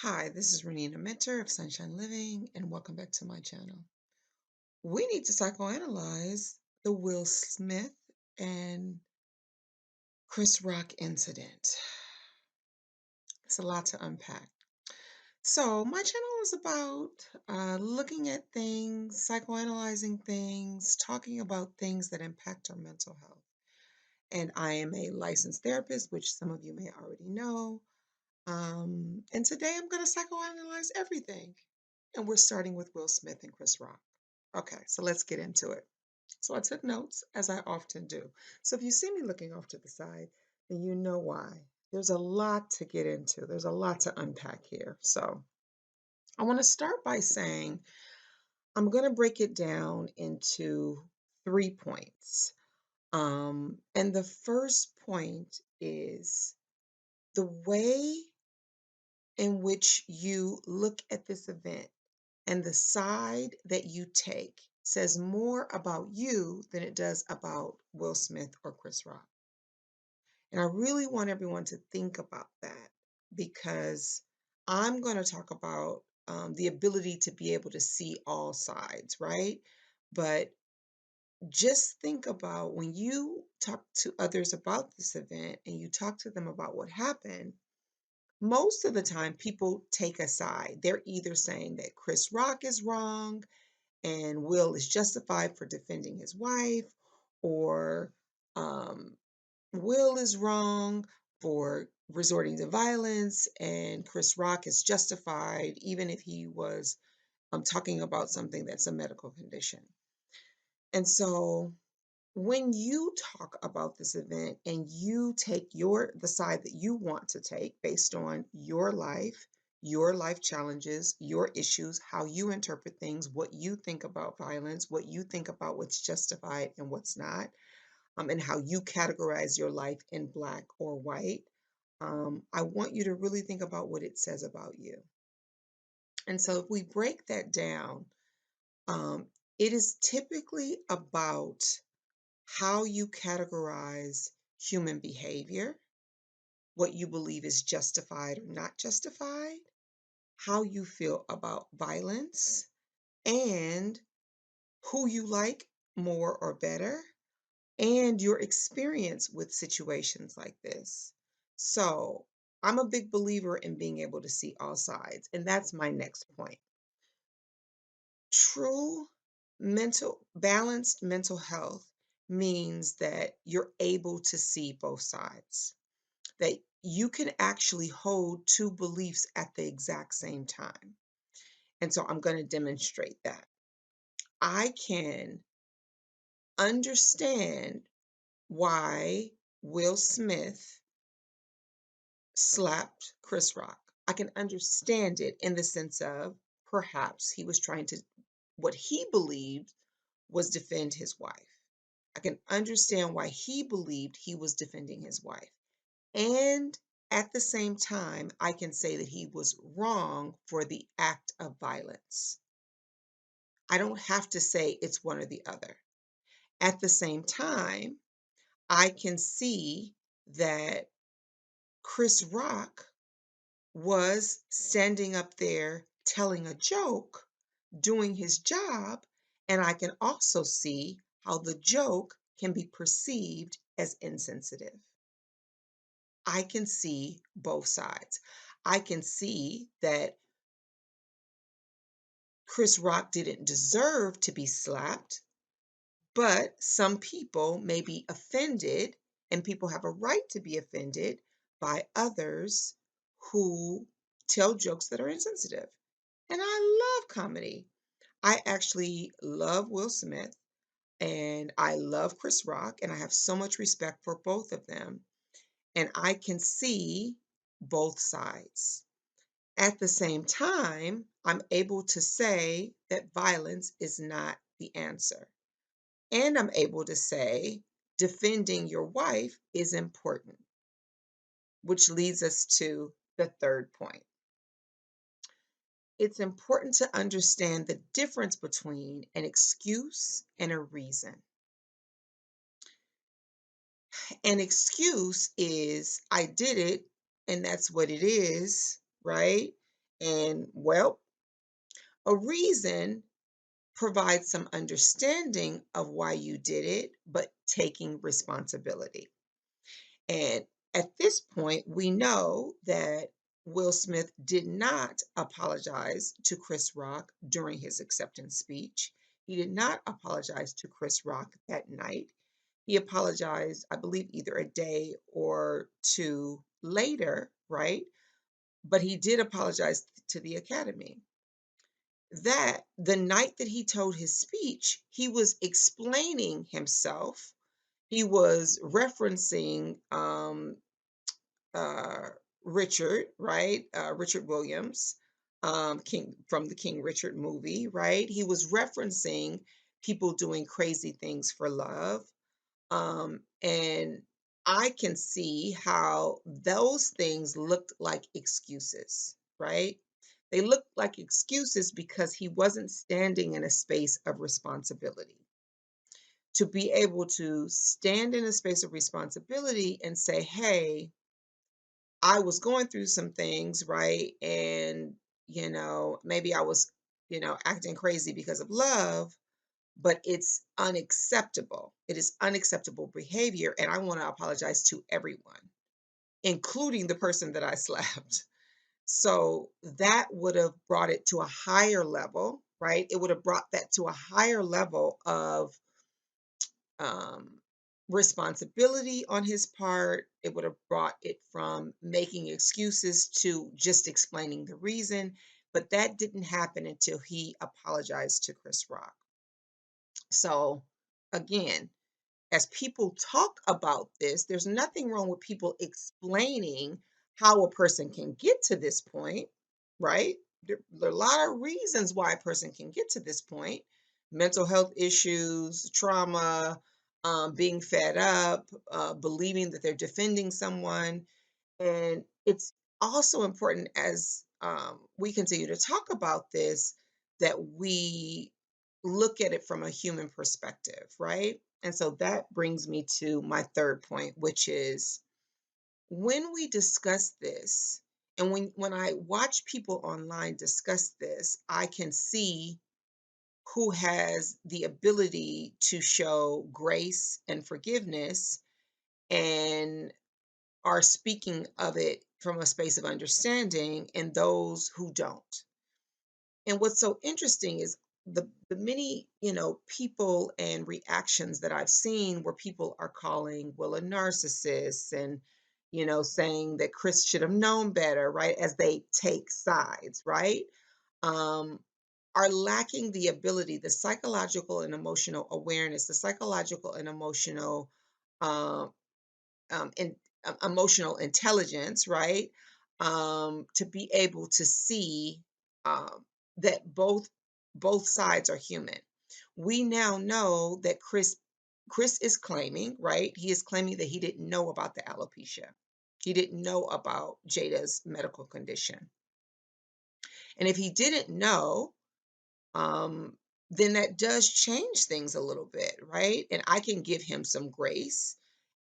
Hi, this is Renina Mentor of Sunshine Living, and welcome back to my channel. We need to psychoanalyze the Will Smith and Chris Rock incident. It's a lot to unpack. So, my channel is about looking at things, psychoanalyzing things, talking about things that impact our mental health. And I am a licensed therapist, which some of you may already know. And today I'm going to psychoanalyze everything. And we're starting with Will Smith and Chris Rock. Okay, so let's get into it. So I took notes, as I often do. So if you see me looking off to the side, then you know why. There's a lot to get into. There's a lot to unpack here. So I want to start by saying I'm going to break it down into 3 points. And the first point is the way in which you look at this event and the side that you take says more about you than it does about Will Smith or Chris Rock. And I really want everyone to think about that because I'm going to talk about the ability to be able to see all sides, right? But just think about when you talk to others about this event and you talk to them about what happened. Most of the time, people take a side. They're either saying that Chris Rock is wrong and Will is justified for defending his wife, or um, Will is wrong for resorting to violence, and Chris Rock is justified even if he was talking about something that's a medical condition. And so when you talk about this event and you take the side that you want to take based on your life challenges, your issues, how you interpret things, what you think about violence, what you think about what's justified and what's not, and how you categorize your life in black or white, I want you to really think about what it says about you. And so if we break that down, um, it is typically about how you categorize human behavior, what you believe is justified or not justified, how you feel about violence, and who you like more or better, and your experience with situations like this. So, I'm a big believer in being able to see all sides, and that's my next point. True balanced mental health means that you're able to see both sides, that you can actually hold two beliefs at the exact same time. And so I'm going to demonstrate that. I can understand why Will Smith slapped Chris Rock. I can understand it in the sense of perhaps he was trying to, what he believed was defend his wife. I can understand why he believed he was defending his wife. And at the same time, I can say that he was wrong for the act of violence. I don't have to say it's one or the other. At the same time, I can see that Chris Rock was standing up there telling a joke, doing his job, and I can also see how the joke can be perceived as insensitive. I can see both sides. I can see that Chris Rock didn't deserve to be slapped, but some people may be offended, and people have a right to be offended by others who tell jokes that are insensitive. And I love comedy. I actually love Will Smith and I love Chris Rock, and I have so much respect for both of them. And I can see both sides. At the same time, I'm able to say that violence is not the answer. And I'm able to say defending your wife is important, which leads us to the third point. It's important to understand the difference between an excuse and a reason. An excuse is, I did it, and that's what it is, right? And well, a reason provides some understanding of why you did it, but taking responsibility. And at this point, we know that Will Smith did not apologize to Chris Rock during his acceptance speech. He did not apologize to Chris Rock that night. He apologized, I believe, either a day or two later, right? But he did apologize to the Academy. That the night that he told his speech, he was explaining himself. He was referencing uh, Richard, right? Richard Williams, King from the King Richard movie, right? He was referencing people doing crazy things for love. And I can see how those things looked like excuses, right? They looked like excuses because he wasn't standing in a space of responsibility. To be able to stand in a space of responsibility and say, hey, I was going through some things, right? And, maybe I was, acting crazy because of love, but it's unacceptable. It is unacceptable behavior. And I want to apologize to everyone, including the person that I slapped. So that would have brought it to a higher level, right? It would have brought that to a higher level of um, responsibility on his part. It would have brought it from making excuses to just explaining the reason. But that didn't happen until he apologized to Chris Rock. So, again, as people talk about this, there's nothing wrong with people explaining how a person can get to this point, right? There are a lot of reasons why a person can get to this point: mental health issues, trauma, being fed up, believing that they're defending someone. And it's also important as we continue to talk about this that we look at it from a human perspective, right? And so that brings me to my third point, which is when we discuss this, and when I watch people online discuss this, I can see who has the ability to show grace and forgiveness and are speaking of it from a space of understanding, and those who don't. And what's so interesting is the many, people and reactions that I've seen where people are calling Will a narcissist and, saying that Chris should have known better, right? As they take sides, right? Um, are lacking the ability, the psychological and emotional awareness, the psychological and emotional um, in emotional intelligence, right? To be able to see um, that both sides are human. We now know that Chris is claiming, right? He is claiming that he didn't know about the alopecia. He didn't know about Jada's medical condition. And if he didn't know, um, then that does change things a little bit, right? And I can give him some grace.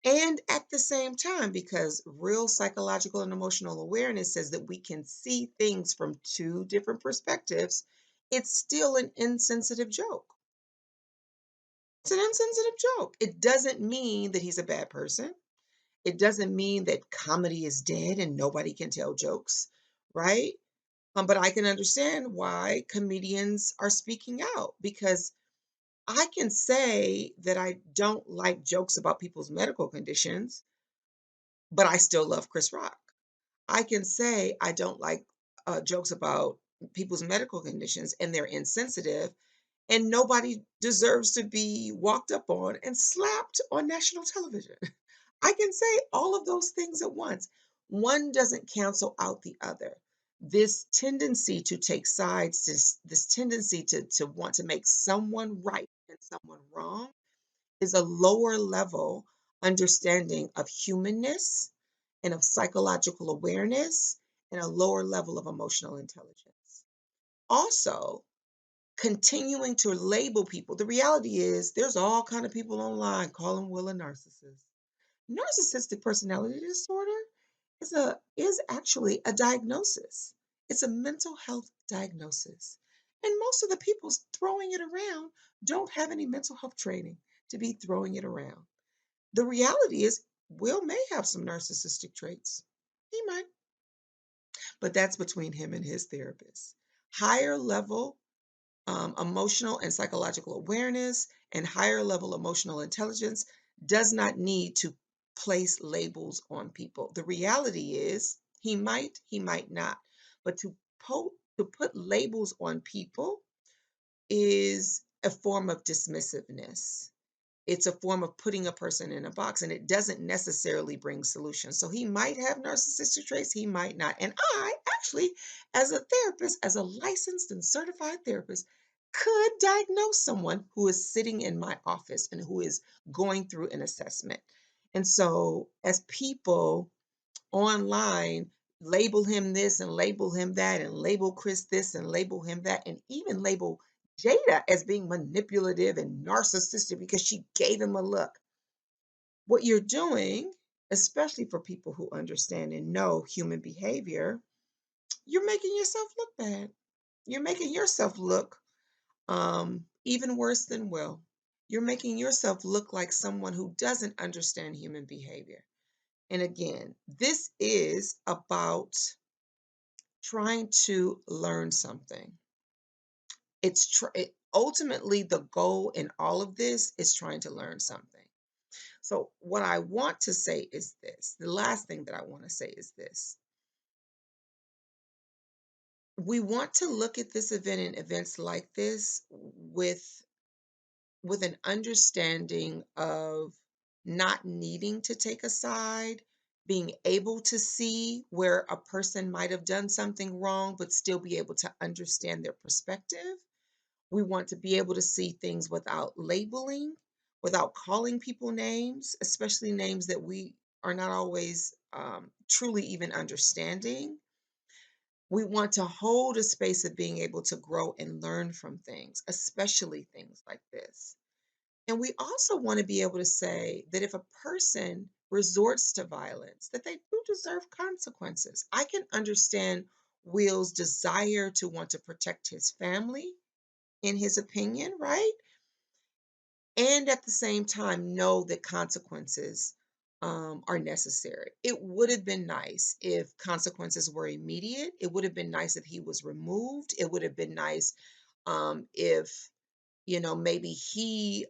And at the same time, because real psychological and emotional awareness says that we can see things from two different perspectives, it's still an insensitive joke. It's an insensitive joke. It doesn't mean that he's a bad person. It doesn't mean that comedy is dead and nobody can tell jokes, right? But I can understand why comedians are speaking out because I can say that I don't like jokes about people's medical conditions, but I still love Chris Rock. I can say I don't like jokes about people's medical conditions and they're insensitive, and nobody deserves to be walked up on and slapped on national television. I can say all of those things at once. One doesn't cancel out the other. This tendency to take sides, this tendency to want to make someone right and someone wrong is a lower level understanding of humanness and of psychological awareness and a lower level of emotional intelligence. Also, continuing to label people. The reality is there's all kind of people online calling Will a narcissist. Narcissistic personality disorder is actually a diagnosis. It's a mental health diagnosis. And most of the people throwing it around don't have any mental health training to be throwing it around. The reality is, Will may have some narcissistic traits. He might, but that's between him and his therapist. Higher level emotional and psychological awareness and higher level emotional intelligence does not need to place labels on people. The reality is he might not. But to put labels on people is a form of dismissiveness. It's a form of putting a person in a box, and it doesn't necessarily bring solutions. So he might have narcissistic traits, he might not. And I actually, as a therapist, as a licensed and certified therapist, could diagnose someone who is sitting in my office and who is going through an assessment. And so, as people online label him this and label him that and label Chris this and label him that and even label Jada as being manipulative and narcissistic because she gave him a look. What you're doing, especially for people who understand and know human behavior, you're making yourself look bad. You're making yourself look even worse than Will. You're making yourself look like someone who doesn't understand human behavior. And again, this is about trying to learn something. Ultimately the goal in all of this is trying to learn something. So what I want to say is this. The last thing that I want to say is this. We want to look at this event and events like this with an understanding of not needing to take a side, being able to see where a person might have done something wrong, but still be able to understand their perspective. We want to be able to see things without labeling, without calling people names, especially names that we are not always truly even understanding. We want to hold a space of being able to grow and learn from things, especially things like this. And we also want to be able to say that if a person resorts to violence, that they do deserve consequences. I can understand Will's desire to want to protect his family, in his opinion, right? And at the same time, know that consequences are necessary. It would have been nice if consequences were immediate. It would have been nice if he was removed. It would have been nice if, maybe he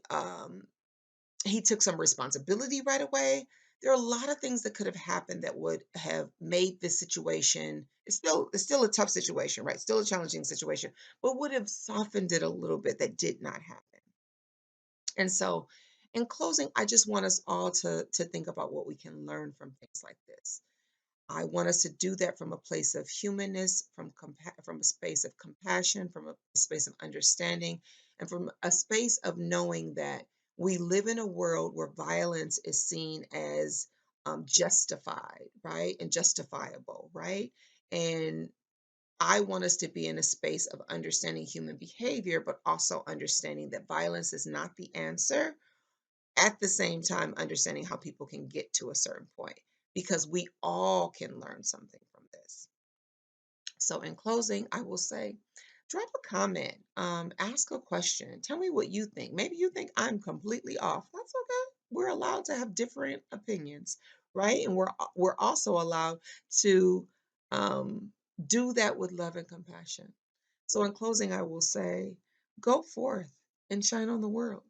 took some responsibility right away. There are a lot of things that could have happened that would have made this situation, it's still a tough situation, right? Still a challenging situation, but would have softened it a little bit that did not happen. And so in closing, I just want us all to think about what we can learn from things like this. I want us to do that from a place of humanness, from a space of compassion, from a space of understanding, and from a space of knowing that we live in a world where violence is seen as justified, right? And justifiable, right? And I want us to be in a space of understanding human behavior, but also understanding that violence is not the answer, at the same time understanding how people can get to a certain point because we all can learn something from this. So in closing, I will say, drop a comment, ask a question, tell me what you think. Maybe you think I'm completely off. That's okay. We're allowed to have different opinions, right? And we're also allowed to do that with love and compassion. So in closing, I will say, go forth and shine on the world.